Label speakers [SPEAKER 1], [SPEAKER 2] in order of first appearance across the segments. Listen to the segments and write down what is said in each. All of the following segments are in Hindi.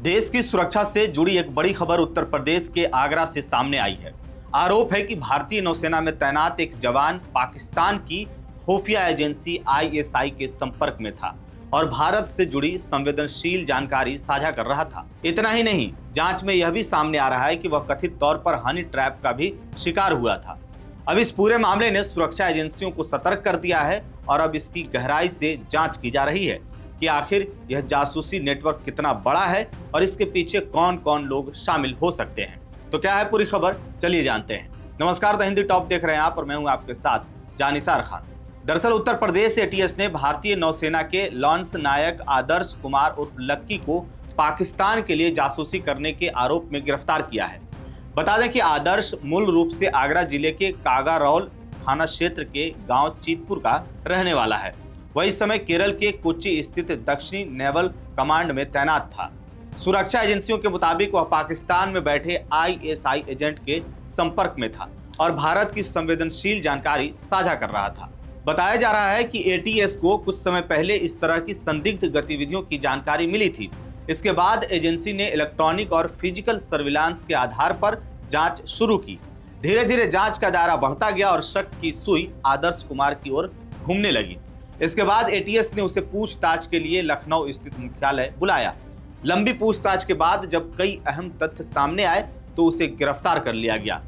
[SPEAKER 1] देश की सुरक्षा से जुड़ी एक बड़ी खबर उत्तर प्रदेश के आगरा से सामने आई है। आरोप है कि भारतीय नौसेना में तैनात एक जवान पाकिस्तान की खुफिया एजेंसी आईएसआई के संपर्क में था और भारत से जुड़ी संवेदनशील जानकारी साझा कर रहा था। इतना ही नहीं, जांच में यह भी सामने आ रहा है कि वह कथित तौर पर हनी ट्रैप का भी शिकार हुआ था। अब इस पूरे मामले ने सुरक्षा एजेंसियों को सतर्क कर दिया है और अब इसकी गहराई से जांच की जा रही है कि आखिर यह जासूसी नेटवर्क कितना बड़ा है और इसके पीछे कौन कौन लोग शामिल हो सकते हैं। तो क्या है पूरी खबर, चलिए जानते हैं। नमस्कार, द हिंदी टॉप देख रहे हैं आप और मैं हूं आपके साथ जानिसार खान। दरअसल उत्तर प्रदेश एटीएस ने भारतीय नौसेना के लॉन्स नायक आदर्श कुमार उर्फ लक्की को पाकिस्तान के लिए जासूसी करने के आरोप में गिरफ्तार किया है। बता दें कि आदर्श मूल रूप से आगरा जिले के कागारौल थाना क्षेत्र के गांव चीतपुर का रहने वाला है। वह इस समय केरल के कोच्चि स्थित दक्षिणी नेवल कमांड में तैनात था। सुरक्षा एजेंसियों के मुताबिक वह पाकिस्तान में बैठे आईएसआई एजेंट के संपर्क में था और भारत की संवेदनशील जानकारी साझा कर रहा था। बताया जा रहा है कि एटीएस को कुछ समय पहले इस तरह की संदिग्ध गतिविधियों की जानकारी मिली थी। इसके बाद एजेंसी ने इलेक्ट्रॉनिक और फिजिकल सर्विलांस के आधार पर जांच शुरू की। धीरे धीरे जांच का दायरा बढ़ता गया और शक की सुई आदर्श कुमार की ओर घूमने लगी। इसके बाद एटीएस ने उसे पूछताछ के लिए लखनऊ स्थित मुख्यालय बुलाया। लंबी पूछताछ के बाद जब कई अहम तथ्य सामने आए तो उसे गिरफ्तार कर लिया गया।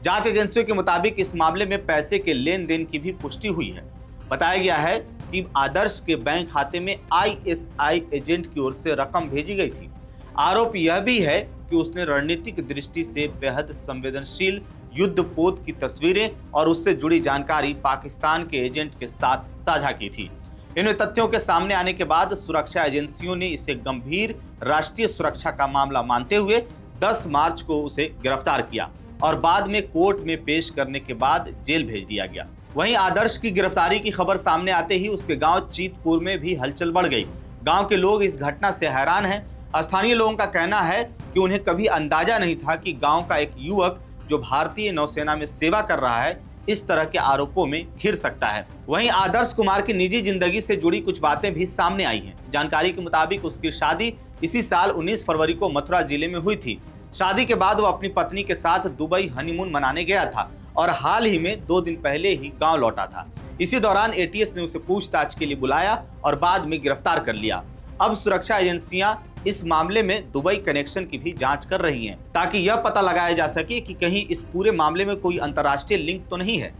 [SPEAKER 1] जांच एजेंसियों के मुताबिक इस मामले में पैसे के लेन देन की भी पुष्टि हुई है। बताया गया है कि आदर्श के बैंक खाते में आईएसआई एजेंट की ओर से रकम भेजी गई थी। आरोप यह भी है कि उसने रणनीतिक दृष्टि से बेहद संवेदनशील युद्धपोत की तस्वीरें और उससे जुड़ी जानकारी पाकिस्तान के एजेंट के साथ साझा की थी। इन तथ्यों के सामने आने के बाद सुरक्षा एजेंसियों ने इसे गंभीर राष्ट्रीय सुरक्षा का मामला मानते हुए 10 मार्च को उसे गिरफ्तार किया और बाद में कोर्ट में पेश करने के बाद जेल भेज दिया गया। वहीं आदर्श की गिरफ्तारी की खबर सामने आते ही उसके गांव चीतपुर में भी हलचल बढ़ गई। गांव के लोग इस घटना से हैरान हैं। स्थानीय लोगों का कहना है कि उन्हें कभी अंदाजा नहीं था कि गांव का एक युवक जो भारतीय नौसेना में सेवा कर रहा है इस तरह के आरोपों में घिर सकता है। वहीं आदर्श कुमार की निजी जिंदगी से जुड़ी कुछ बातें भी सामने आई हैं। जानकारी के मुताबिक उसकी शादी इसी साल 19 फरवरी को मथुरा जिले में हुई थी। शादी के बाद वो अपनी पत्नी के साथ दुबई हनीमून मनाने गया था और हाल ही में 2 दिन पहले ही गांव लौटा था। इसी दौरान एटीएस ने उसे पूछताछ के लिए बुलाया और बाद में गिरफ्तार कर लिया। अब सुरक्षा एजेंसियां इस मामले में दुबई कनेक्शन की भी जांच कर रही हैं ताकि यह पता लगाया जा सके कि कहीं इस पूरे मामले में कोई अंतर्राष्ट्रीय लिंक तो नहीं है।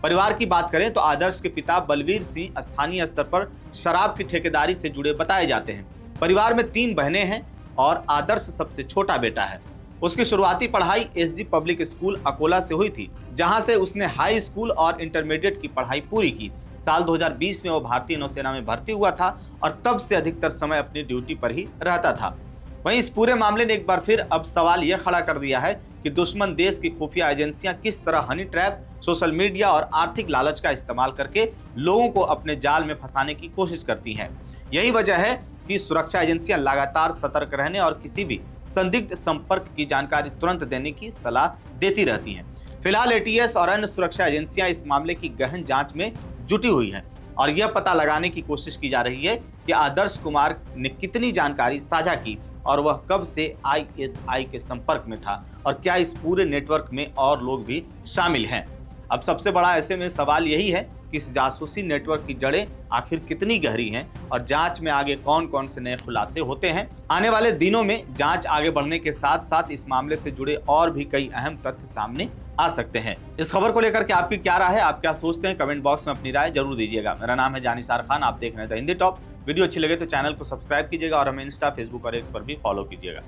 [SPEAKER 1] परिवार की बात करें तो आदर्श के पिता बलवीर सिंह स्थानीय स्तर पर शराब की ठेकेदारी से जुड़े बताए जाते हैं। परिवार में 3 बहनें हैं और आदर्श सबसे छोटा बेटा है। उसकी शुरुआती पढ़ाई एसजी पब्लिक स्कूल अकोला से हुई थी, जहां से उसने हाई स्कूल और इंटरमीडिएट की पढ़ाई पूरी की। साल 2020 में वो भारतीय नौसेना में भर्ती हुआ था और तब से अधिकतर समय अपनी ड्यूटी पर ही रहता था। वहीं इस पूरे मामले ने एक बार फिर अब सवाल यह खड़ा कर दिया है कि दुश्मन देश की खुफिया एजेंसियां किस तरह हनी ट्रैप, सोशल मीडिया और आर्थिक लालच का इस्तेमाल करके लोगों को अपने जाल में फंसाने की कोशिश करती हैं। यही वजह है कि सुरक्षा एजेंसियां लगातार सतर्क रहने और किसी भी संदिग्ध संपर्क की जानकारी तुरंत देने की सलाह देती रहती हैं। फिलहाल एटीएस और अन्य सुरक्षा एजेंसियां इस मामले की गहन जांच में जुटी हुई हैं और यह पता लगाने की कोशिश की जा रही है कि आदर्श कुमार ने कितनी जानकारी साझा की और वह कब से आईएसआई के संपर्क में था और क्या इस पूरे नेटवर्क में और लोग भी शामिल हैं। अब सबसे बड़ा ऐसे में सवाल यही है कि इस जासूसी नेटवर्क की जड़ें आखिर कितनी गहरी हैं और जांच में आगे कौन कौन से नए खुलासे होते हैं। आने वाले दिनों में जांच आगे बढ़ने के साथ साथ इस मामले से जुड़े और भी कई अहम तथ्य सामने आ सकते हैं। इस खबर को लेकर के आपकी क्या राय है, आप क्या सोचते हैं, कमेंट बॉक्स में अपनी राय जरूर दीजिएगा। मेरा नाम है जानिसार खान, आप देख रहे हैं द हिंदी टॉप। वीडियो अच्छी लगे तो चैनल को सब्सक्राइब कीजिएगा और हमें इंस्टा, फेसबुक और एक्स पर भी फॉलो कीजिएगा।